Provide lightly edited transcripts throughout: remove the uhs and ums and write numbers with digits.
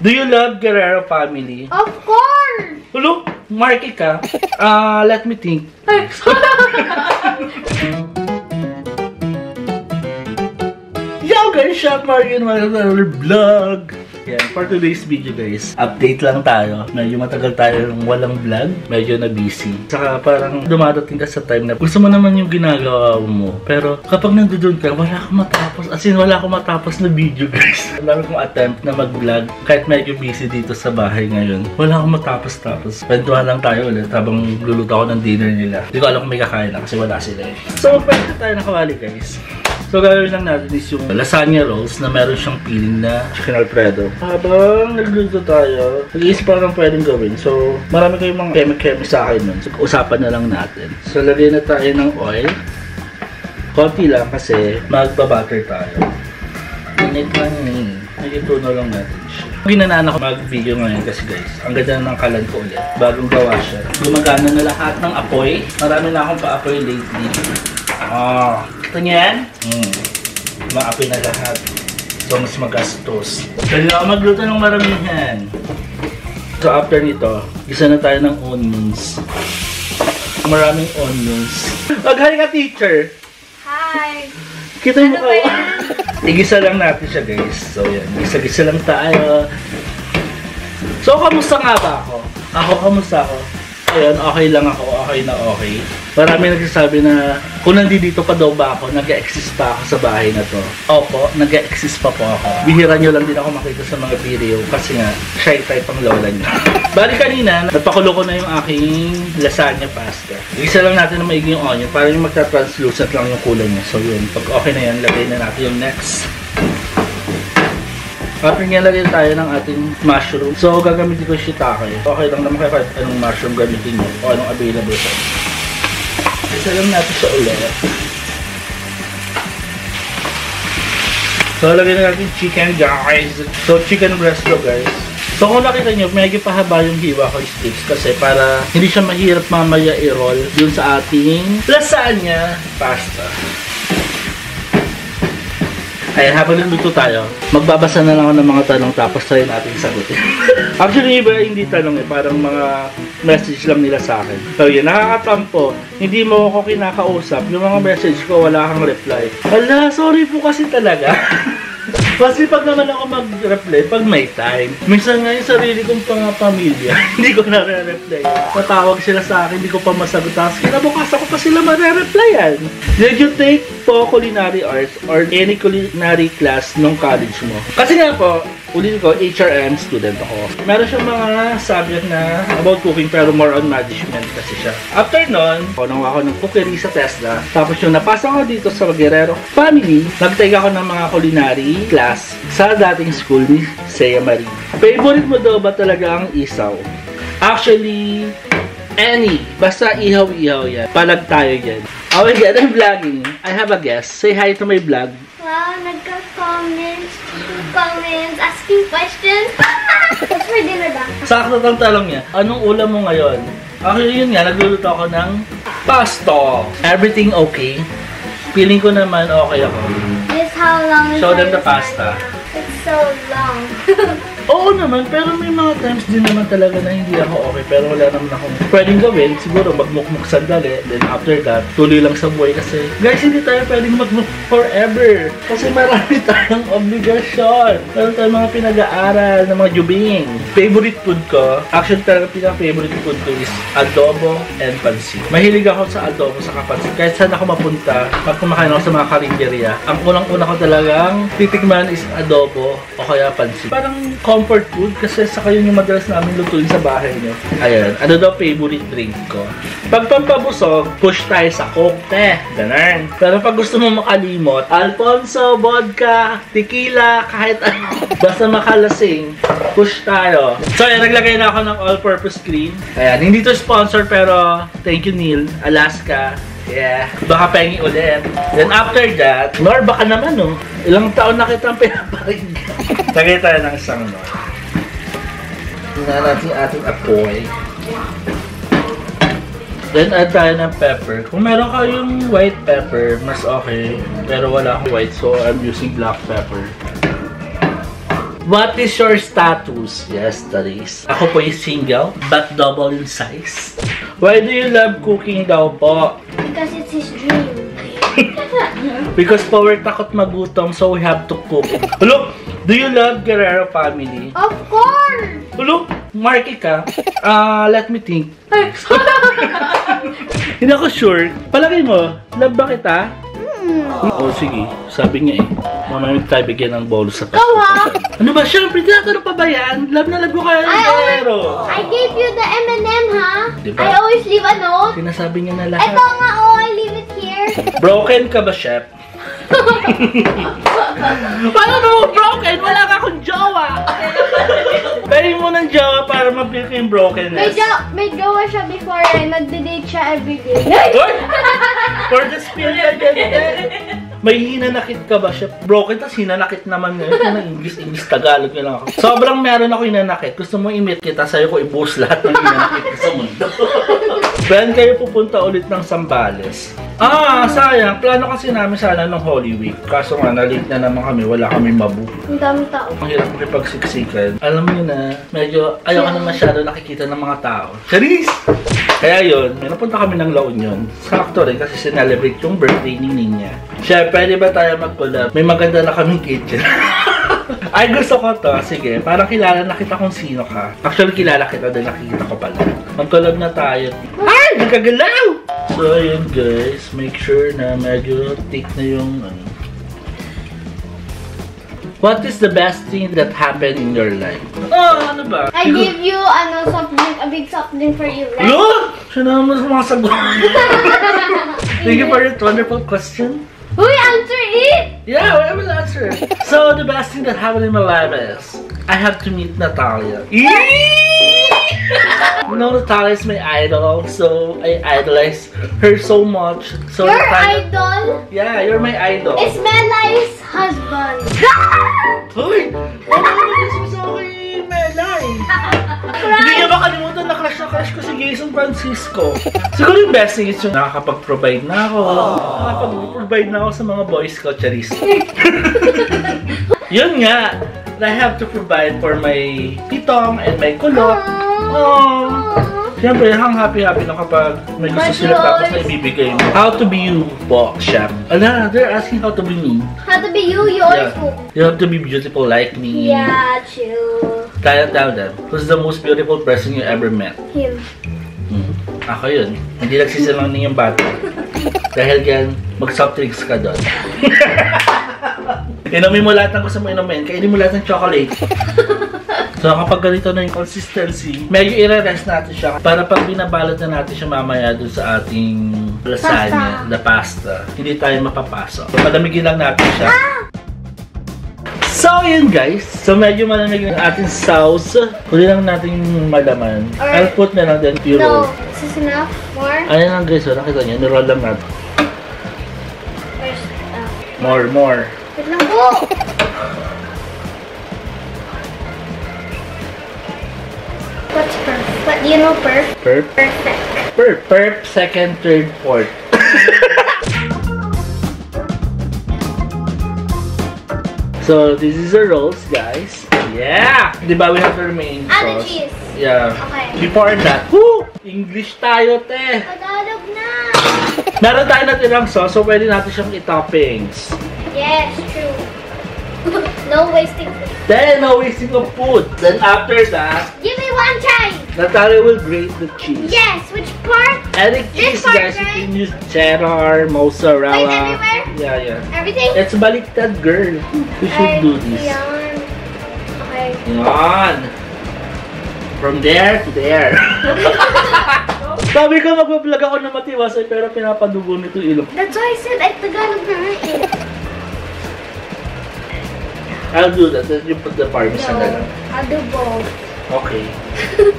Do you love Guerrero family? Of course! Hello? Marky ka? Let me think. Yo guys, Shop Marky and another vlog. Yan, for today's video guys, update lang tayo. Medyo matagal tayo walang vlog. Medyo na busy. Saka parang dumadating ka sa time na gusto mo naman yung ginagawa mo. Pero kapag nandoon ka, wala akong matapos. As in, wala akong matapos na video guys. Ang dami kong attempt na mag-vlog. Kahit medyo busy dito sa bahay ngayon. Wala akong matapos-tapos. Kwentuhan lang tayo ulit habang luluto ako ng dinner nila. Hindi ko alam kung may kakain na kasi wala sila eh. So, magpapit tayo ng kawali guys. So, gagawin lang natin is yung lasagna rolls na meron siyang feeling na chicken alfredo. Habang nagluto tayo, nag-iisip ako ng pwedeng gawin. So, marami kayong mga keme-keme sa akin nun. So, usapan na lang natin. So, lagyan na tayo ng oil. Konti lang kasi magbabutter tayo. Init lang eh. Nagituno lang natin siya. Ginanaan ako mag-video ngayon kasi guys, ang ganda ng kalan ko ulit. Bagong gawa siya. Gumagana na lahat ng apoy. Marami na akong pa-apoy lately. Ito niyan? Maapoy na lahat. So, mas magastos. Dali ako magluto ng maramihan. So, after nito, gisa na tayo ng onions. Maraming onions. Mag-hi ka, teacher! Hi! Kita mo ko. Igisa lang natin siya, guys. So, yan. Gisa-gisa lang tayo. So, kamusta nga ba ako? Kamusta ako? Ayan, okay lang ako. Okay na okay. Marami nagsasabi na kung nandito pa daw ba ako, nag-exist pa ako sa bahay na to. Opo, nag-exist pa po ako. Bihira nyo lang din ako makita sa mga video kasi nga, shy type ang lola nyo. Bali kanina, napakulo ko na yung aking lasagna pasta. Isa lang natin na maigi yung onion para yung magta-translucent lang yung kulay niya. So yun, pag okay na yan, lagay na natin yung next. After nga lagyan tayo ng ating mushroom. So, gagamitin ko shiitake. Okay lang naman kahit anong mushroom gamitin nyo o anong available sa. Isa lang natin siya ulit. So, lagyan na natin chicken guys. So, chicken breast to guys. So, kung nakita nyo, medyo pahaba yung hiwa ko sticks kasi para hindi siya mahirap mamaya i-roll dun sa ating lasagna pasta. Ayan, habang nagluto tayo, magbabasa na lang ako ng mga tanong tapos tayo natin sagutin. Actually, iba hindi tanong eh, parang mga message lang nila sa akin. So yun, nakakatampo, hindi mo ako kinakausap, yung mga message ko wala kang reply. Hala, sorry po kasi talaga. Kasi pag naman ako mag-reply, pag may time. Minsan nga yung sarili kong pamilya, hindi ko nare-reply. Tatawag sila sa akin, hindi ko pa masagot. Tapos kinabukasan ko pa sila mare-replyan. Did you take po culinary arts or any culinary class nung college mo? Kasi nga po, ulit ko, HRM student ako. Meron siyang mga subject na about cooking pero more on management kasi siya. After nun, nakuha ako ng cookery sa Tesla. Tapos yung napasa ko dito sa Guerrero family, nag-take ako ng mga culinary class sa dating school ni Sea Marie. Favorite mo daw ba talaga ang isaw? Actually, any. Basta ihaw-ihaw yan. Palag tayo yan. Oh my God, I'm vlogging. I have a guest. Say hi to my vlog. Wow, nagka-comments, asking questions. What's for dinner ba? Sakto tang talong niya. Anong ulam mo ngayon? Actually, yun nga, nagluluto ako ng pasta. Everything okay? Feeling ko naman okay ako. This how long is Show them the this pasta. lasagna? It's so long. Oo naman, pero may mga times din naman talaga na hindi ako okay. Pero wala naman akong pwedeng gawin. Siguro magmukmuk sandali. Then after that, tuloy lang sa buhay kasi guys, hindi tayo pwedeng magmuk forever. Kasi marami tayong obligasyon. Meron tayong mga pinag-aaral ng mga jubing. Favorite food ko, actually talaga pinaka-favorite food ko is adobo and pansit. Mahilig ako sa adobo sa pansit. Kahit saan ako mapunta, pag kumakain ako sa mga karinderya, ang unang-una ko talagang titikman is adobo o kaya pansit. Parang comfort food kasi saka yun yung madalas namin lutuin sa bahay nyo. Ayan, ano daw favorite drink ko? Pag pampabusog, push tayo sa Coke, ganun. Pero pag gusto mo makalimot, Alfonso, vodka, tequila, kahit ano. Basta makalasing, push tayo. So ayan, naglagay na ako ng all-purpose cream. Ayan, hindi to sponsor pero thank you Neil, Alaska. Yeah, baka pengi ulit. Then after that, Nor, baka naman no, ilang taon na kitang pinaparinggan. Lagay tayo ng isang Nor. Tingnan natin ating apoy. Then add tayo ng pepper. Kung meron kayong white pepper, mas okay. Pero wala akong white, so I'm using black pepper. What is your status? Yes, that is. Ako po is single, but double in size. Why do you love cooking daw po? Because it's his dream. Because po we're takot magutom, so we have to cook. Hello? Do you love Guerrero family? Of course! Hello? Marky ka? Let me think. Hindi ako sure. Palagay mo, love ba kita? Oh, sige. Sabi niya eh. Mamaya tayo bigyan ng bonus sa Go ha! Ano ba? Siyempre, tinatanong pa ba yan? Love na love ko kayo ng Guerrero. I gave you the M&M, ha? Diba? I always leave a note. Sinasabi niya na lahat. Ito nga, oh, I leave it here. Broken ka ba, chef? Paano mo broken? Wala ka akong jowa. Pwede mo ng jowa para mapil ko yung brokenness. May jowa siya before eh. Nagde-date siya everyday. What? For the spirit again. May hinanakit ka ba siya? Broken, tas hinanakit naman ngayon. English, Tagalog lang ako. Sobrang meron ako hinanakit. Gusto mo i-meet kita, sa'yo ko i-boost lahat ng hinanakit ko sa mundo. When kayo pupunta ulit ng Zambales? Sayang. Plano kasi namin sana ng Holy Week. Kaso nga, na-late na naman kami. Wala kami mabook. Ang daming tao. Ang hirap makipagsiksikan. Alam mo na, medyo ayaw ka na masyado nakikita ng mga tao. Charis! Kaya yun, may napunta kami ng La Union. Sakto rin kasi sinelebrate yung birthday ni Ninya. Siya, pwede ba tayo mag-collab? May maganda na kaming kitchen. Ay, gusto ko to. Sige, parang kilala na kita kung sino ka. Actually, kilala kita din, nakikita ko pala. Mag-collab na tayo. Ay! Nagkagalaw! So, ayun guys. Make sure na medyo thick na yung What is the best thing that happened in your life? Ano ba? I give you soft drink, a big soft drink for you, right? Look! Siya naman sa mga sagot. Thank you for your wonderful question. Who answer it? Yeah, I will answer. So, the best thing that happened in my life is I have to meet Natalia. You know, Natalia is my idol, so I idolize her so much. So Your idol? Yeah, you're my idol. It's Melai's husband. Hoy! Ano naman gusto sa akin, Melay? Hindi niya makalimutan na crush ko si Jason Francisco. Siguro yung best thing is yung nakakapag-provide na ako. Nakakapag-provide na ako sa mga boys ko, Charis. Yun nga. I have to provide for my titong and my kulot. Siyempre, ang happy-happy na kapag may gusto sila tapos na ibibigay mo. How to be you po, chef. Ala, they're asking how to be me. How to be you? You always cook. You have to be beautiful like me. Yeah, true. Tell them, who's the most beautiful person you ever met? Him. Ako yun. Hindi nagsisilang yung bata. Dahil yan, mag-soft drinks ka doon. Inumin mo lahat ng gusto mo inumin. Kainin mo lahat ng chocolate. So kapag ganito na yung consistency, medyo i-rest natin siya para pag binabalot na natin siya mamaya dun sa ating lasagna, the pasta, hindi tayo mapapasok. So palamigin lang natin siya. So yun guys, so medyo malamig ng ating sauce. Huli lang natin yung malaman. I'll put na lang din yung roll. No, is this enough? More? Ayan lang guys, nakita nyo, niroll lang natin. More. Wait lang po! What's perf? What do you know perf? Perf? Perfect. Perf, second, third, fourth. So, this is the rolls, guys. Yeah! Diba we have to remain The sauce? cheese. Yeah. Okay. Before that, woo! English tayo, te! Tagalog na! Meron tayo natirang sauce, so pwede natin siyang i-toppings. Yes, true. No wasting food. Then, no wasting of food. Then after that, Give me one try! Natalia will grate the cheese. Yes, which part? Any This cheese, part, guys, you right? can use cheddar, mozzarella. Wait, everywhere? Yeah. Everything? It's baliktad, girl. We should do this. Yan. Okay. Yan. From there to there. Sabi ko mag-vlog ako na matiwasay pero pinapadugo nito ilong. That's why I said ay Tagalog na nga eh. I'll do that. Then you put the parmesan na lang. I'll do both. Okay.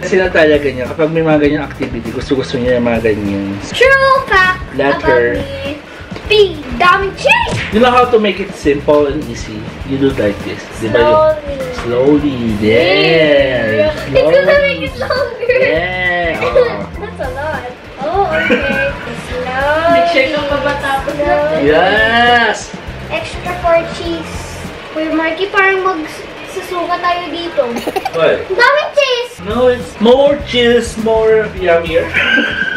Kasi Natalia ganyan. Kapag may mga ganyang activity, gusto niya yung mga ganyan. True fact Letter. about me. Big damn cheese! You know how to make it simple and easy? You do like this. Diba yun? Slowly. Slowly. There. It's gonna make it longer. Yeah. Oh. That's a lot. Oh, okay. Slowly. Nag-shake up pa ba tapos natin? Yes. Extra for cheese. Uy, Marky, parang magsusuka tayo dito. What? Ang daming cheese! No, it's more cheese, more yummier.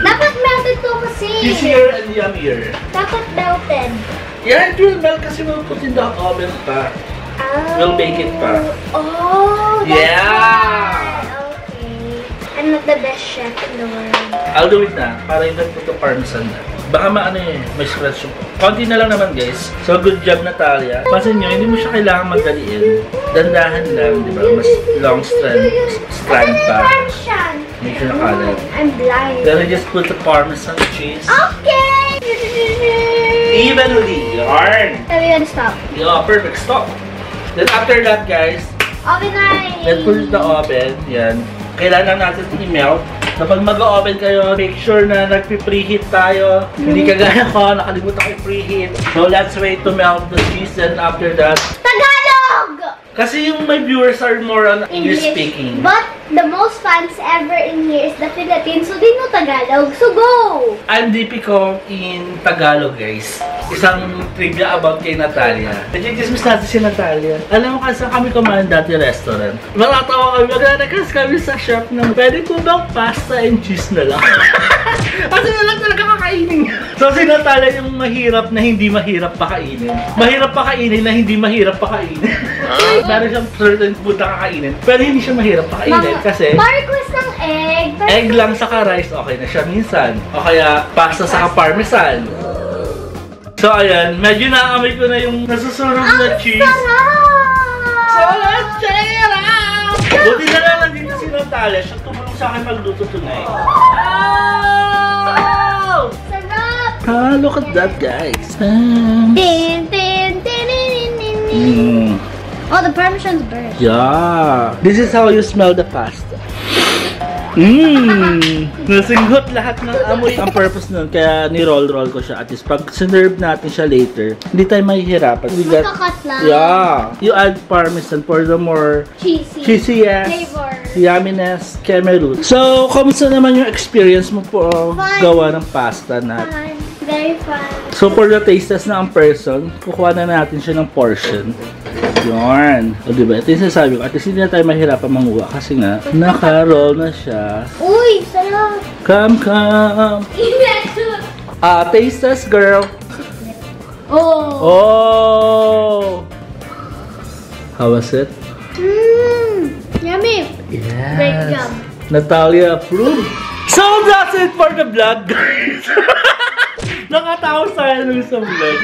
Dapat melted to kasi. Cheesier and yummier. Dapat melted. Yeah, it will melt kasi we'll put in the oven pa. Oh. We'll bake it pa. Oh, that's Yeah. why. Okay. I'm not the best chef in the world. I'll do it na, para yung nagputo parmesan na. Baka maano may scratch yung... Konti na lang naman guys. So good job Natalia. Pansin nyo, hindi mo siya kailangan magdaliin. Dandahan lang, di ba? Mas long strand pa. Hindi siya nakalat. I'm blind. Then I just put the parmesan cheese. Okay! Evenly. Yarn. So we're gonna stop. Yeah, perfect. Stop. Then after that guys, Oven na. let's put it in the oven. Yan. Kailangan natin i-melt. Kapag mag-oven kayo, make sure na nagpi-preheat tayo. Hindi kagaya ko, nakalimutan ko i-preheat. So let's wait to melt the cheese. Then after that, Tagalog! kasi yung my viewers are more on English speaking. But the most fans ever in here is the Philippines, so they know Tagalog. So go! I'm DP ko in Tagalog, guys. Isang trivia about kay Natalia. Nag-dismiss natin si Natalia. Alam mo kasi kami kumain dati restaurant. Malatawa kami. Magre-request kami sa shop ng pwede ko bang pasta and cheese na lang. Kasi na lang talaga kakainin. So si Natalia yung mahirap na hindi mahirap pakainin. Mahirap pakainin na hindi mahirap pakainin. Meron siyang certain food na kakainin. Pero hindi siya mahirap pakainin kasi Pa-request ng egg. egg lang saka rice, okay na siya minsan. O kaya, pasta saka parmesan. So, ayan. Medyo naamoy ko na yung nasusunog na cheese. Sarap! So, let's check it out! Buti na lang nandito si Natalia. Siya tumulong sa akin magluto tonight. Oh! Sarap! Ah, look at that, guys. Tin, tin, tin, tin, tin, tin. Oh, the parmesan's burnt. Yeah. This is how you smell the pasta. Nasinghot lahat ng amoy. Ang purpose nun, kaya ni-roll-roll ko siya. At least, pag sinerve natin siya later, hindi tayo mahihirapan. Magkakat lang. Yeah. You add parmesan for the more Cheesy. yes, Flavor. yumminess, kemerut. So, kamusta naman yung experience mo po Fun. gawa ng pasta natin? Fun. Very fun. So, for the taste test na ang person, kukuha na natin siya ng portion. Yun. O, diba? Ito yung sasabi ko. At least hindi na tayo mahirapan manguha kasi nga, naka-roll na siya. Uy, sarap. Come. Taste test, girl. Oh. How was it? Yummy. Yes. Great job. Natalia approved. So, that's it for the vlog, guys. Nakatawa tayo ng isang vlog.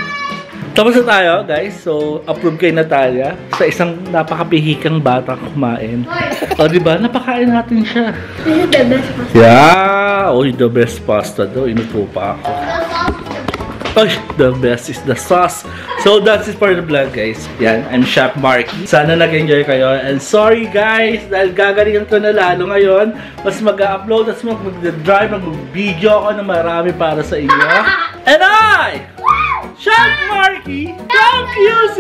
Tapos na tayo, guys. So, approve kay Natalia sa isang napakapihikang batang kumain. O, diba? Napakain natin siya. This is the best pasta. Yeah! Oh, the best pasta daw. Inupo pa ako. Oh, the best is the sauce. So, that's it for the vlog, guys. Yan, I'm Chef Marky. Sana nag-enjoy kayo. And sorry, guys, dahil gagalingan ko na lalo ngayon. Mas mag-upload, mas mag-drive, mag-video ako na marami para sa inyo. And I, Chef Marky, from QC,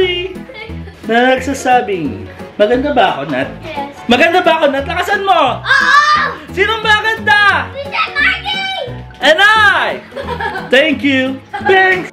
na nagsasabing, maganda ba ako, Nat? Yes. Maganda ba ako, Nat? Lakasan mo! Oo! Sinong maganda? Si Chef Marky! And I, thank you. Thanks.